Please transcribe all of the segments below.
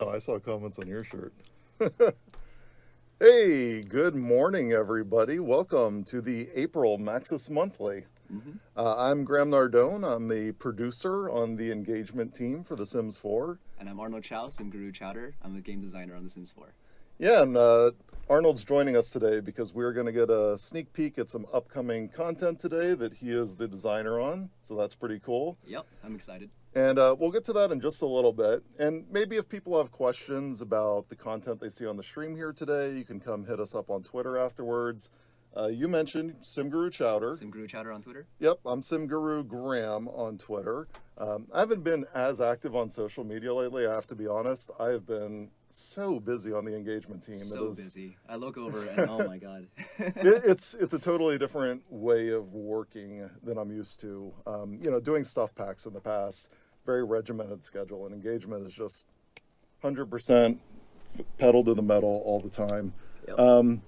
Oh, I saw comments on your shirt. Hey, good morning, everybody. Welcome to the April Maxis Monthly. I'm Graham Nardone. I'm the producer on the engagement team for The Sims 4. And I'm Arnold Chow, Sim Guru Chowder. I'm the game designer on The Sims 4. Yeah, and Arnold's joining us today because we're going to get a sneak peek at some upcoming content today that he is the designer on. So that's pretty cool. Yep, I'm excited. And we'll get to that in just a little bit. And maybe if people have questions about the content they see on the stream here today, you can come hit us up on Twitter afterwards. You mentioned SimGuru Chowder. Sim Guru Chowder on Twitter. Yep, I'm SimGuru Graham on Twitter. I haven't been as active on social media lately, I have to be honest. I have been so busy on the engagement team. So busy. I look over and oh my god. It's a totally different way of working than I'm used to. Doing stuff packs in the past, very regimented schedule, and engagement is just 100% pedal to the metal all the time. Yep.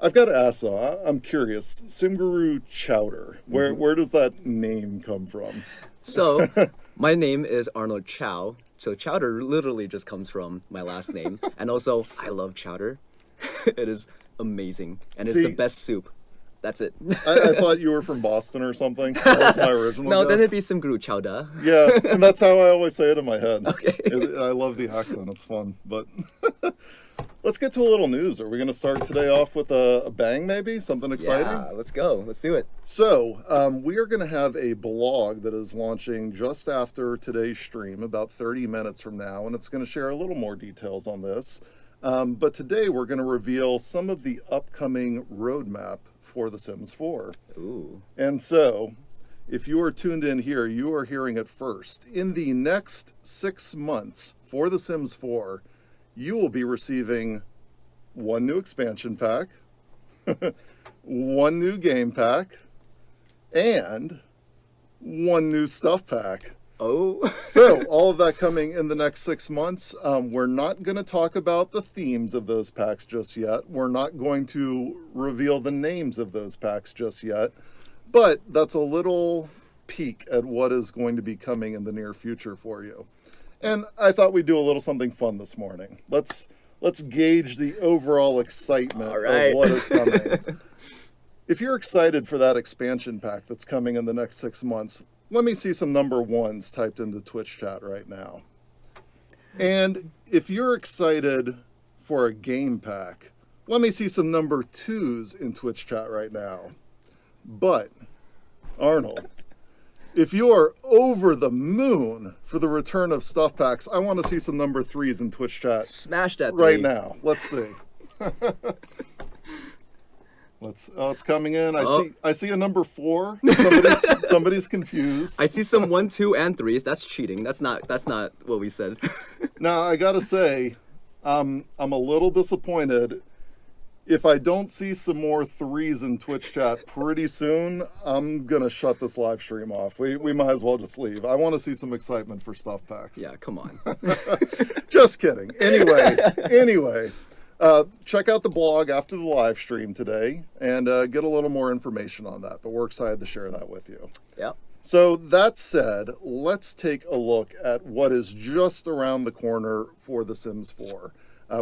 I've got to ask though, I'm curious, SimGuru Chowder, where does that name come from? So, my name is Arnold Chow. So Chowder literally just comes from my last name. And also, I love chowder. It is amazing. And it's the best soup. That's it. I thought you were from Boston or something. That was my original No, guess. then it'd be Sim Guru Chowder. Yeah, and that's how I always say it in my head. Okay. I love the accent. It's fun. But let's get to a little news. Are we going to start today off with a bang, maybe? Something exciting? Yeah, let's go. Let's do it. So, we are going to have a blog that is launching just after today's stream, about 30 minutes from now, and it's going to share a little more details on this. But today we're going to reveal some of the upcoming roadmap for The Sims 4. Ooh. And so, if you are tuned in here, you are hearing it first. In the next 6 months for The Sims 4, you will be receiving one new expansion pack, one new game pack, and one new stuff pack. Oh. So all of that coming in the next 6 months. We're not going to talk about the themes of those packs just yet. We're not going to reveal the names of those packs just yet. But that's a little peek at what is going to be coming in the near future for you. And I thought we'd do a little something fun this morning. Let's gauge the overall excitement of what is coming. If you're excited for that expansion pack that's coming in the next 6 months, let me see some number ones typed into Twitch chat right now. And if you're excited for a game pack, let me see some number twos in Twitch chat right now. But, Arnold, if you are over the moon for the return of stuff packs, I want to see some number threes in Twitch chat. Smash that right three. now. Let's see. It's coming in. I see a number 4. Somebody's confused. I see some 1, 2, and 3s. That's cheating. That's not what we said. Now I gotta say, I'm a little disappointed. If I don't see some more 3s in Twitch chat pretty soon, I'm gonna shut this live stream off. We might as well just leave. I want to see some excitement for stuff packs. Yeah, come on. Just kidding. Anyway. Check out the blog after the live stream today and get a little more information on that. But we're excited to share that with you. Yep. So that said, let's take a look at what is just around the corner for The Sims 4.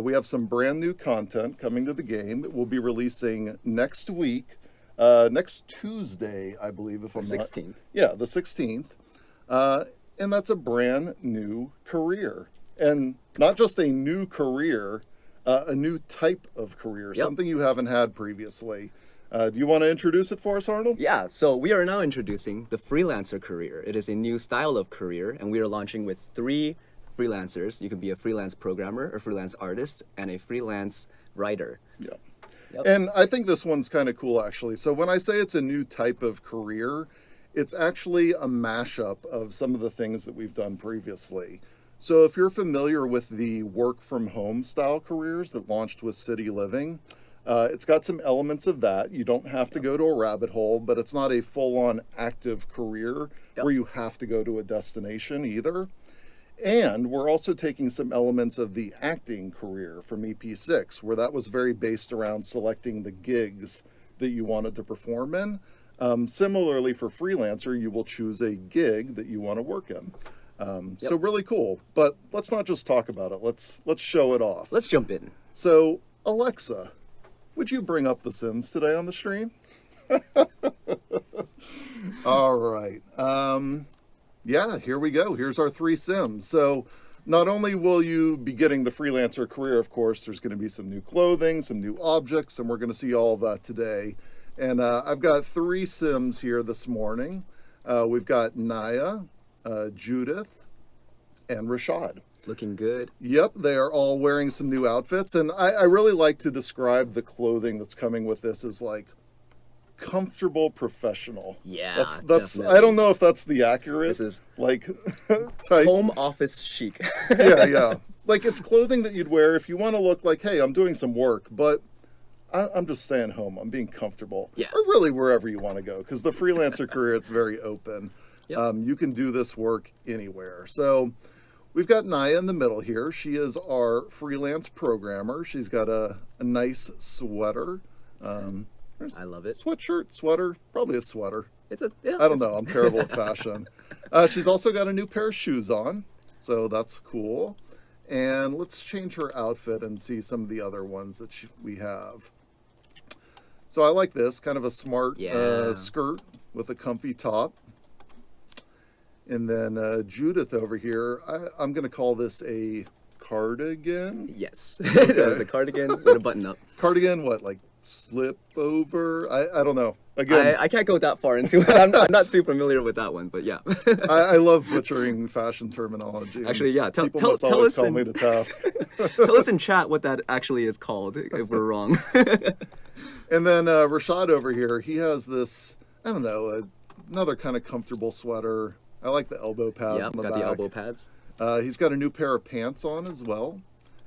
We have some brand new content coming to the game. It will be releasing next week, next Tuesday, I believe, if I'm not... 16th. Yeah, the 16th. And that's a brand new career. And not just a new career, a new type of career, something you haven't had previously. Do you want to introduce it for us, Arnold? Yeah, so we are now introducing the freelancer career. It is a new style of career, and we are launching with 3 freelancers. You can be a freelance programmer, a freelance artist, and a freelance writer. Yeah. Yep. And I think this one's kind of cool, actually. So when I say it's a new type of career, it's actually a mashup of some of the things that we've done previously. So if you're familiar with the work from home style careers that launched with City Living, it's got some elements of that. You don't have to go to a rabbit hole, but it's not a full-on active career where you have to go to a destination either. And we're also taking some elements of the acting career from EP6, where that was very based around selecting the gigs that you wanted to perform in. Similarly, for freelancer, you will choose a gig that you want to work in. So really cool. But let's not just talk about it. Let's show it off. Let's jump in. So Alexa, would you bring up The Sims today on the stream? All right. Yeah, here we go. Here's our 3 Sims. So not only will you be getting the freelancer career, of course, there's going to be some new clothing, some new objects, and we're going to see all of that today. And I've got 3 Sims here this morning. We've got Naya, Judith, and Rashad. Looking good. Yep, they are all wearing some new outfits. And I really like to describe the clothing that's coming with this as like comfortable professional. Yeah, that's definitely. I don't know if that's the accurate. This is like type. home office chic. Yeah. Like it's clothing that you'd wear if you want to look like, hey, I'm doing some work, but I'm just staying home. I'm being comfortable. Yeah. Or really wherever you want to go, because the freelancer career, it's very open. Yep. You can do this work anywhere. So we've got Naya in the middle here. She is our freelance programmer. She's got a nice sweater. I love it. Sweatshirt, sweater, probably a sweater. I I don't know. I'm terrible at fashion. She's also got a new pair of shoes on, so that's cool. And let's change her outfit and see some of the other ones that we have. So I like this, kind of a smart skirt with a comfy top. And then Judith over here, I'm going to call this a cardigan. Yes. That is a cardigan with a button up. Cardigan, what, like slip over? I don't know. Again, I can't go that far into it. I'm not too familiar with that one, but yeah. I love butchering fashion terminology. Actually, yeah. Tell always us call me to task. Tell us in chat what that actually is called if we're wrong. And then Rashad over here, he has this, I don't know, another kind of comfortable sweater. I like the elbow pads on the back. Got the elbow pads. He's got a new pair of pants on as well.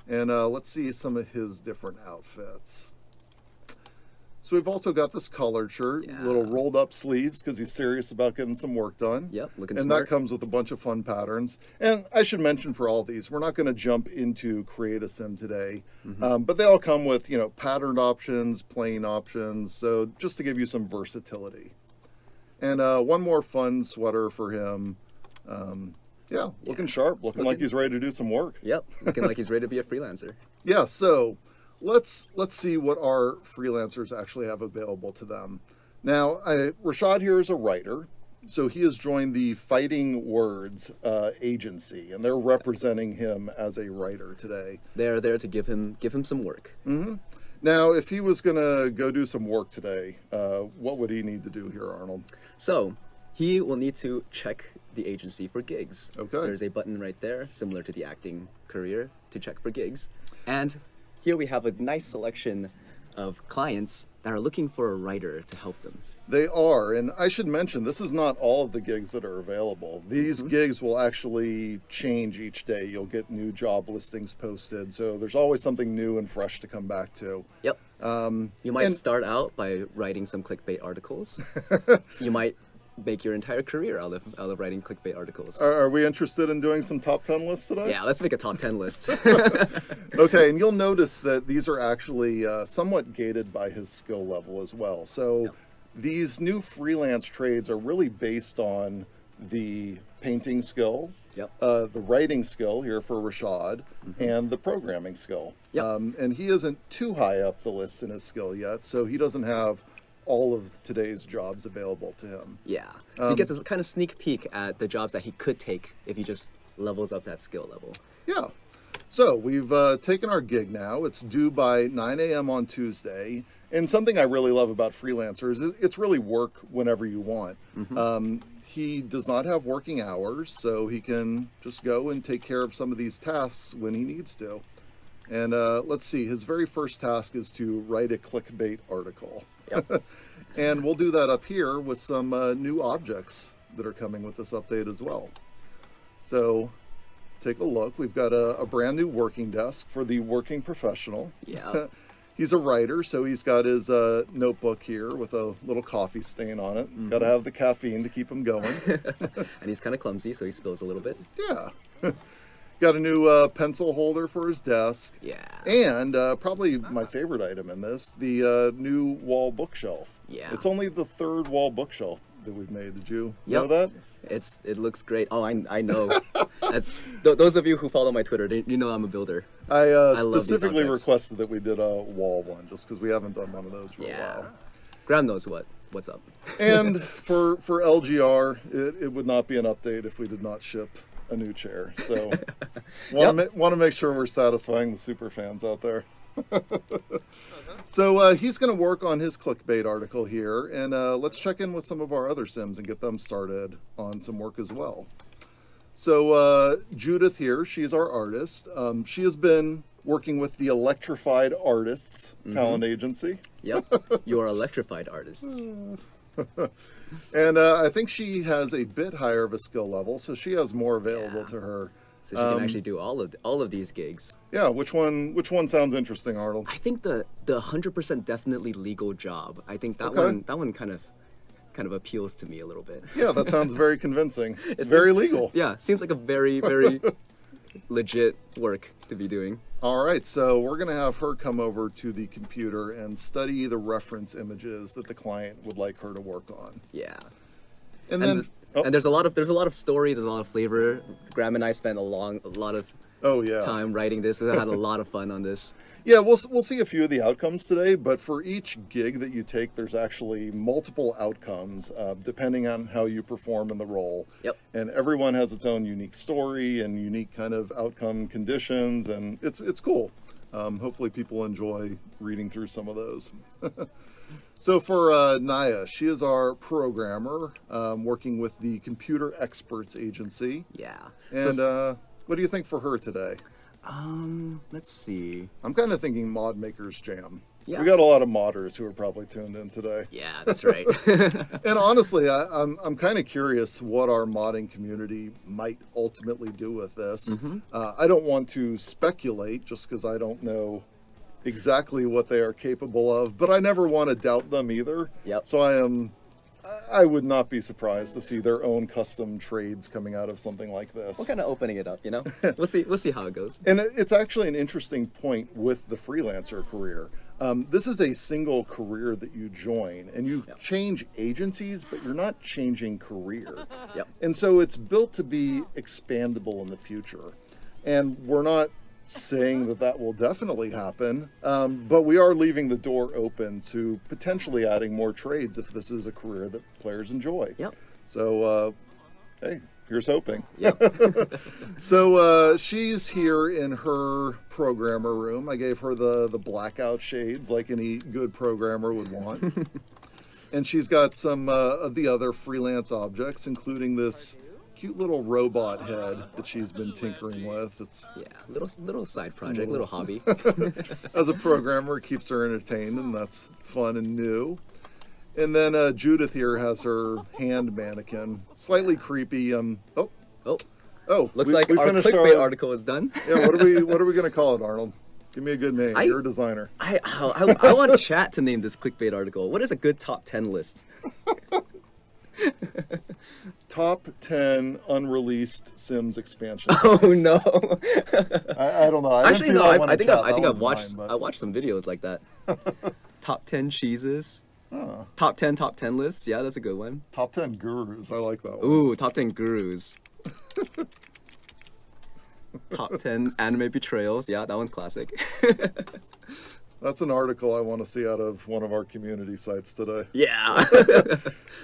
And let's see some of his different outfits. So we've also got this collared shirt, little rolled up sleeves because he's serious about getting some work done. Yep, looking and smart. that comes with a bunch of fun patterns. And I should mention for all these, we're not going to jump into Create a Sim today, but they all come with, patterned options, plain options. So just to give you some versatility. And one more fun sweater for him. Looking sharp, looking like he's ready to do some work. Yep, looking like he's ready to be a freelancer. Yeah, so let's see what our freelancers actually have available to them. Now, Rashad here is a writer, so he has joined the Fighting Words agency, and they're representing him as a writer today. They're there to give him some work. Mm-hmm. Now, if he was going to go do some work today, what would he need to do here, Arnold? So he will need to check the agency for gigs. Okay. There's a button right there, similar to the acting career, to check for gigs. And here we have a nice selection of clients that are looking for a writer to help them. They are, and I should mention, this is not all of the gigs that are available. These gigs will actually change each day. You'll get new job listings posted, so there's always something new and fresh to come back to. Yep. You might start out by writing some clickbait articles. You might make your entire career out of writing clickbait articles. Are we interested in doing some top 10 lists today? Yeah, let's make a top 10 list. Okay, and you'll notice that these are actually somewhat gated by his skill level as well. So these new freelance trades are really based on the painting skill, the writing skill here for Rashad, and the programming skill. And he isn't too high up the list in his skill yet, so he doesn't have all of today's jobs available to him. Yeah, so he gets a kind of sneak peek at the jobs that he could take if he just levels up that skill level. Yeah. So we've taken our gig now. It's due by 9 a.m. on Tuesday. And something I really love about freelancers is it's really work whenever you want. He does not have working hours, so he can just go and take care of some of these tasks when he needs to. And let's see, his very first task is to write a clickbait article. And we'll do that up here with some new objects that are coming with this update as well. So take a look. We've got a brand new working desk for the working professional. Yeah. He's a writer, so he's got his notebook here with a little coffee stain on it. Got to have the caffeine to keep him going. And he's kind of clumsy, so he spills a little bit. Yeah. Got a new pencil holder for his desk. Yeah. And probably my favorite item in this, the new wall bookshelf. Yeah. It's only the third wall bookshelf that we've made. Did you know that? It looks great. Oh, I know. Those of you who follow my Twitter, you know I'm a builder. I love these specifically objects. requested that we did a wall one, just because we haven't done one of those for a Yeah. while. Graham knows what's up. And for LGR, it would not be an update if we did not ship a new chair. So want to make sure we're satisfying the super fans out there. So he's going to work on his clickbait article here, and let's check in with some of our other sims and get them started on some work as well. So Judith here, she's our artist. She has been working with the Electrified Artists talent agency. Yep, you are electrified artists. And I think she has a bit higher of a skill level, so she has more available to her. So she can actually do all of these gigs. Yeah, which one sounds interesting, Arnold? I think the 100% definitely legal job. I think that Okay. one kind of appeals to me a little bit. Yeah, that sounds very convincing. It Very seems- legal. Yeah, seems like a very very legit work to be doing. All right, so we're going to have her come over to the computer and study the reference images that the client would like her to work on. Yeah. And And, then and there's a lot of story, there's a lot of flavor. Graham and I spent a lot of time writing this. I had a lot of fun on this. Yeah, we'll see a few of the outcomes today, but for each gig that you take, there's actually multiple outcomes depending on how you perform in the role. Yep. And everyone has its own unique story and unique kind of outcome conditions, and it's cool. Hopefully people enjoy reading through some of those. So for Naya, she is our programmer working with the Computer Experts Agency. Yeah. And what do you think for her today? Let's see. I'm kind of thinking Mod Maker's Jam. Yeah. We got a lot of modders who are probably tuned in today. Yeah, that's right. And honestly, I'm kind of curious what our modding community might ultimately do with this. I don't want to speculate just because I don't know exactly what they are capable of, but I never want to doubt them either. Yep. So I would not be surprised to see their own custom trades coming out of something like this. We're kind of opening it up, you know. We'll see how it goes. And it's actually an interesting point with the freelancer career. This is a single career that you join, and you change agencies, but you're not changing career. Yep. And so it's built to be expandable in the future. And we're not saying that will definitely happen, but we are leaving the door open to potentially adding more trades if this is a career that players enjoy. Yep. So, hey, here's hoping. Yep. So she's here in her programmer room. I gave her the blackout shades like any good programmer would want. And she's got some of the other freelance objects, including this cute little robot head that she's been tinkering with. It's little side project, little hobby. as a programmer, it keeps her entertained, and that's fun and new. And then Judith here has her hand mannequin, slightly creepy. Oh, looks we like our finished clickbait article is done. Yeah, what are we gonna call it, Arnold? Give me a good name. You're a designer. I want chat to name this clickbait article. What is a good top 10 list? Top 10 unreleased Sims expansion. Oh no! I don't know. Actually, no. I think I've watched. watched. I watched some videos like that. Top 10 cheeses. Top 10 lists. Yeah, that's a good one. Top 10 gurus. I like that one. Ooh, top 10 gurus. Top 10 anime betrayals. Yeah, that one's classic. That's an article I want to see out of one of our community sites today. Yeah.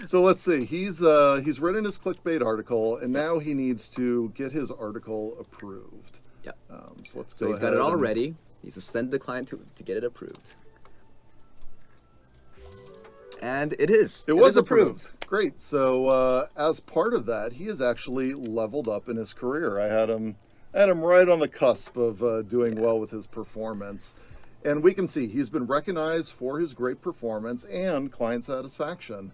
So let's see. He's written his clickbait article, and now he needs to get his article approved. Yep. So let's So go he's got it ahead all and- ready. He's to send the client to get it approved. And it is. It was is approved. Great. So as part of that, he has actually leveled up in his career. I had him right on the cusp of doing well with his performance. And we can see he's been recognized for his great performance and client satisfaction.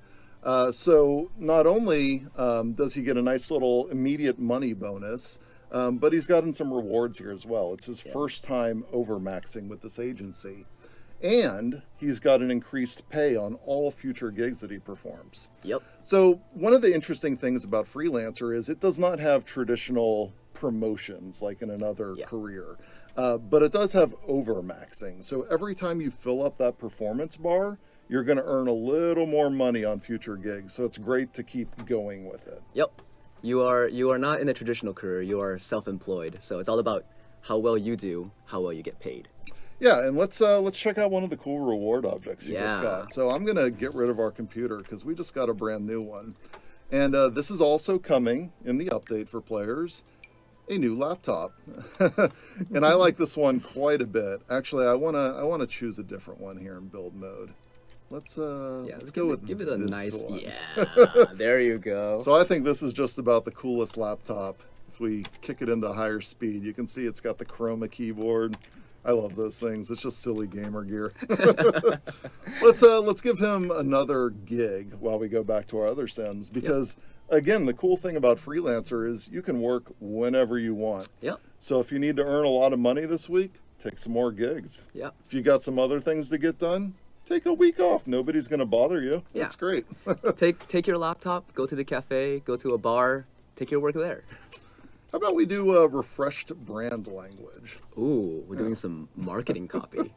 So not only does he get a nice little immediate money bonus, but he's gotten some rewards here as well. It's his first time overmaxing with this agency. And he's got an increased pay on all future gigs that he performs. Yep. So one of the interesting things about Freelancer is it does not have traditional promotions like in another career, but it does have overmaxing. So every time you fill up that performance bar, you're going to earn a little more money on future gigs. So it's great to keep going with it. Yep. you are not in a traditional career. You are self-employed. So it's all about how well you do, how well you get paid. Yeah, and let's check out one of the cool reward objects you just Yeah. got. So I'm gonna get rid of our computer because we just got a brand new one, and this is also coming in the update for players, a new laptop, and I like this one quite a bit. Actually, I wanna choose a different one here in build mode. Let's go with give it a this nice one. yeah. There you go. So I think this is just about the coolest laptop. If we kick it into higher speed, you can see it's got the chroma keyboard. I love those things. It's just silly gamer gear. Let's give him another gig while we go back to our other Sims, because again, the cool thing about freelancer is you can work whenever you want. Yep. So if you need to earn a lot of money this week, take some more gigs. Yep. If you got some other things to get done, take a week off. Nobody's going to bother you. Yeah. That's great. Take your laptop, go to the cafe, go to a bar, take your work there. How about we do a refreshed brand language? Ooh, we're doing some marketing copy.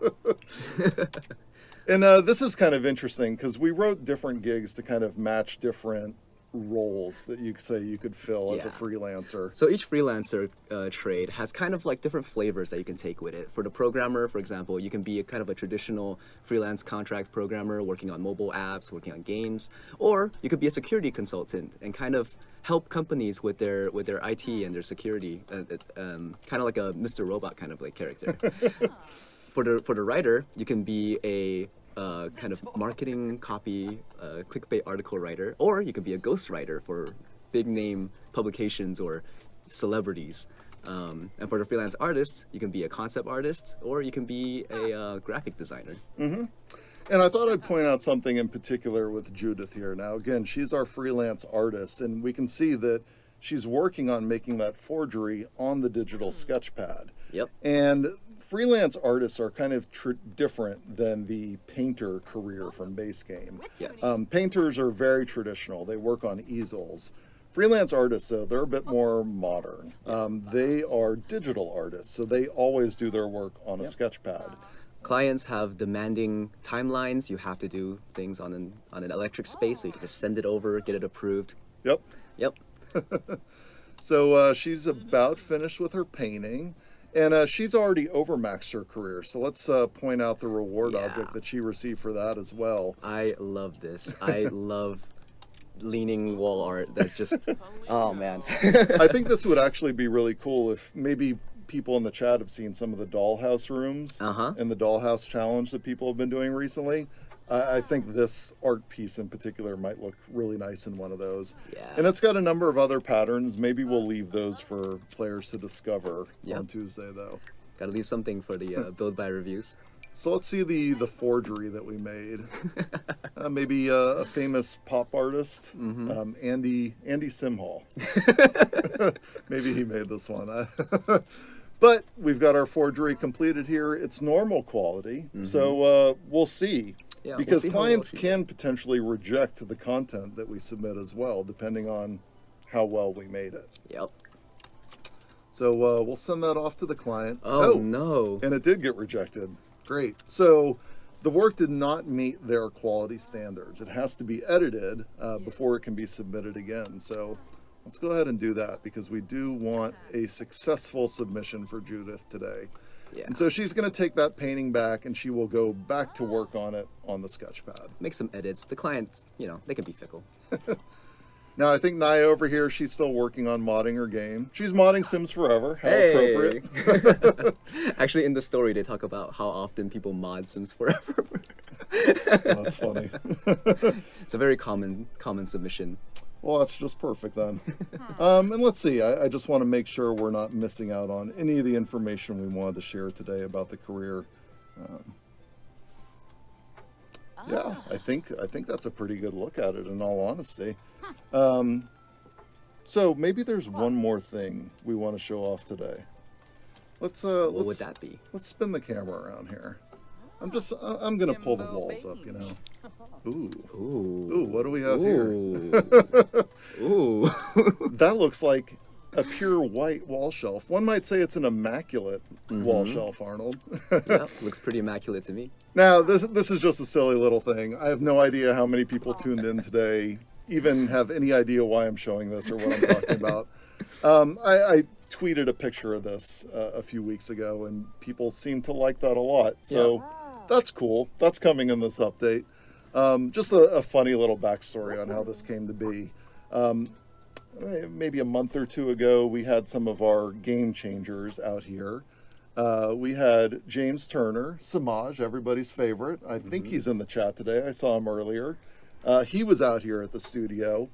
And this is kind of interesting because we wrote different gigs to kind of match different roles that you could say you could fill as a Yeah. freelancer. So each freelancer trade has kind of like different flavors that you can take with it. For the programmer, for example, you can be a kind of a traditional freelance contract programmer working on mobile apps, working on games, or you could be a security consultant and kind of help companies with their IT and their security, kind of like a Mr. Robot kind of like character. For the writer, you can be a kind of marketing copy, clickbait article writer, or you could be a ghostwriter for big name publications or celebrities. And for the freelance artist, you can be a concept artist, or you can be a graphic designer. And I thought I'd point out something in particular with Judith here. Now, again, she's our freelance artist, and we can see that she's working on making that forgery on the digital sketchpad. Yep. And freelance artists are kind of different than the painter career from base game. Yes. Painters are very traditional. They work on easels. Freelance artists, though, they're a bit more modern. They are digital artists, so they always do their work on a sketchpad. Clients have demanding timelines. You have to do things on an electric space, so you can just send it over, get it approved. Yep. Yep. So she's about finished with her painting, and she's already overmaxed her career. So let's point out the reward object that she received for that as well. I love this. I love leaning wall art. That's just, oh man. I think this would actually be really cool if maybe people in the chat have seen some of the dollhouse rooms and the dollhouse challenge that people have been doing recently. I think this art piece in particular might look really nice in one of those. Yeah. And it's got a number of other patterns. Maybe we'll leave those for players to discover on Tuesday, though. Gotta leave something for the build by reviews. So let's see the forgery that we made. Maybe a famous pop artist, Andy Simhall. Maybe he made this one. But we've got our forgery completed here. It's normal quality, so we'll see. Yeah, because we'll see clients how well can potentially reject the content that we submit as well, depending on how well we made it. Yep. So we'll send that off to the client. Oh no. And it did get rejected. Great. So the work did not meet their quality standards. It has to be edited before it can be submitted again. So let's go ahead and do that because we do want a successful submission for Judith today. Yeah. And so she's going to take that painting back and she will go back to work on it on the sketchpad. Make some edits. The clients, they can be fickle. Now, I think Naya over here, she's still working on modding her game. She's modding Sims Forever. How Hey. appropriate. Actually, in the story, they talk about how often people mod Sims Forever. Oh, that's funny. It's a very common submission. Well, that's just perfect then. And let's see, I just want to make sure we're not missing out on any of the information we wanted to share today about the career. Yeah, I think that's a pretty good look at it in all honesty. So maybe there's one more thing we want to show off today. What would that be? Let's spin the camera around here. I'm gonna pull the walls up, Ooh. Ooh, what do we have here? Ooh. That looks like a pure white wall shelf. One might say it's an immaculate wall shelf, Arnold. Yeah, looks pretty immaculate to me. Now, this is just a silly little thing. I have no idea how many people tuned in today even have any idea why I'm showing this or what I'm talking about. I tweeted a picture of this a few weeks ago, and people seem to like that a lot. So that's cool. That's coming in this update. Just a funny little backstory on how this came to be. Maybe a month or two ago, we had some of our game changers out here. We had James Turner, Samaj, everybody's favorite. I think he's in the chat today. I saw him earlier. He was out here at the studio,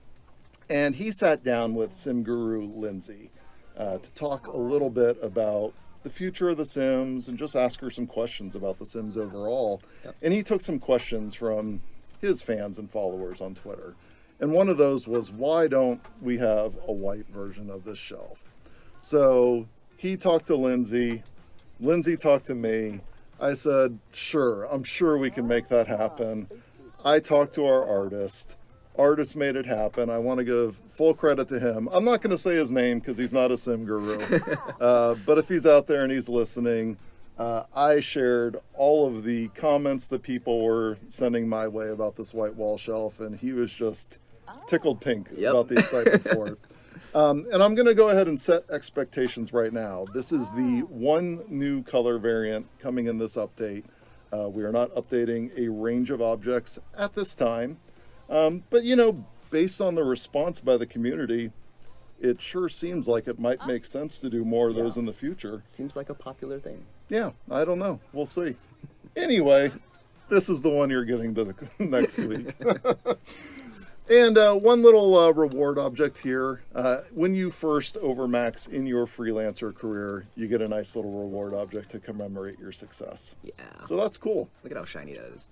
and he sat down with Sim Guru Lindsay to talk a little bit about the future of The Sims and just ask her some questions about The Sims overall. Yep. And he took some questions from his fans and followers on Twitter. And one of those was, why don't we have a white version of this shelf? So he talked to Lindsay. Lindsay talked to me. I said, sure, I'm sure we can make that happen. I talked to our artist. Artist made it happen. I want to give full credit to him. I'm not going to say his name because he's not a sim guru. But if he's out there and he's listening, I shared all of the comments that people were sending my way about this white wall shelf, and he was just tickled pink about the excitement for it. And I'm going to go ahead and set expectations right now. This is the one new color variant coming in this update. We are not updating a range of objects at this time. But, you know, based on the response by the community, it sure seems like it might make sense to do more of those in the future. Seems like a popular thing. Yeah, I don't know. We'll see. Anyway, this is the one you're getting to next week. And one little reward object here. When you first overmax in your freelancer career, you get a nice little reward object to commemorate your success. Yeah. So that's cool. Look at how shiny that is.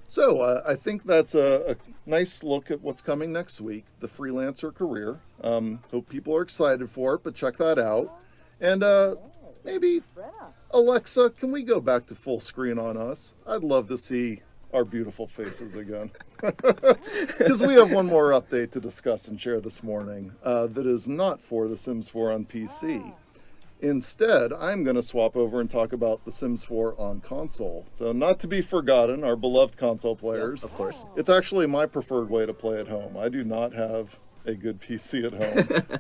So I think that's a nice look at what's coming next week, the freelancer career. Hope people are excited for it, but check that out. And maybe, Alexa, can we go back to full screen on us? I'd love to see our beautiful faces again. Because we have one more update to discuss and share this morning that is not for The Sims 4 on PC. Instead, I'm going to swap over and talk about The Sims 4 on console. So not to be forgotten, our beloved console players. Yeah, of course. It's actually my preferred way to play at home. I do not have a good PC at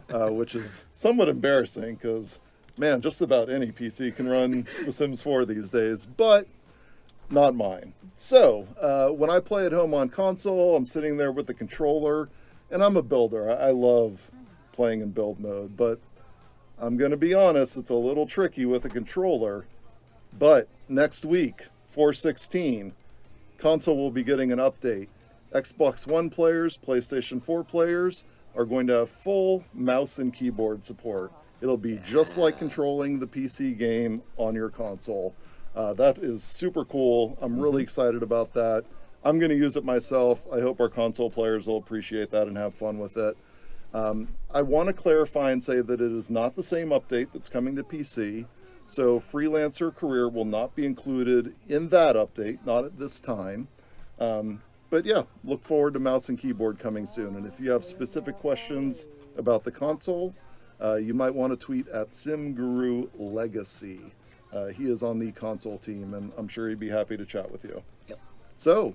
home, which is somewhat embarrassing because, man, just about any PC can run The Sims 4 these days, but not mine. So when I play at home on console, I'm sitting there with the controller, and I'm a builder. I love playing in build mode, but I'm going to be honest, it's a little tricky with a controller. But next week, 4/16, console will be getting an update. Xbox One players, PlayStation 4 players are going to have full mouse and keyboard support. It'll be just like controlling the PC game on your console. That is super cool. I'm really excited about that. I'm going to use it myself. I hope our console players will appreciate that and have fun with it. I want to clarify and say that it is not the same update that's coming to PC. So Freelancer Career will not be included in that update, not at this time. But yeah, look forward to mouse and keyboard coming soon. And if you have specific questions about the console, you might want to tweet at SimGuru Legacy. He is on the console team, and I'm sure he'd be happy to chat with you. Yep. So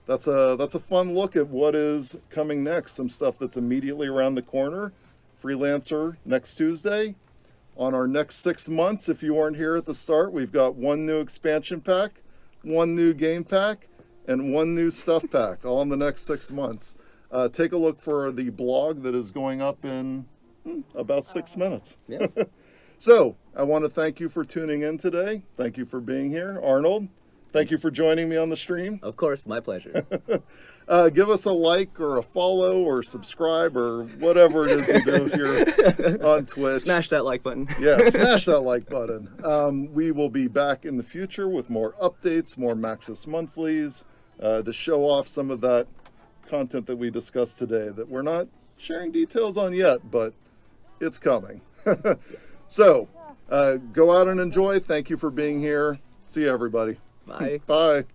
that's a fun look at what is coming next. Some stuff that's immediately around the corner. Freelancer next Tuesday. On our next 6 months, if you weren't here at the start, we've got one new expansion pack, one new game pack, and one new stuff pack, all in the next 6 months. Take a look for the blog that is going up in about 6 minutes. Yeah. So, I want to thank you for tuning in today. Thank you for being here. Arnold, thank you for joining me on the stream. Of course, my pleasure. Give us a like or a follow or subscribe or whatever it is you do here on Twitch. Smash that like button. Yeah, smash that like button. We will be back in the future with more updates, more Maxis Monthlies, to show off some of that content that we discussed today that we're not sharing details on yet, but it's coming. So, go out and enjoy. Thank you for being here. See you, everybody. Bye. Bye.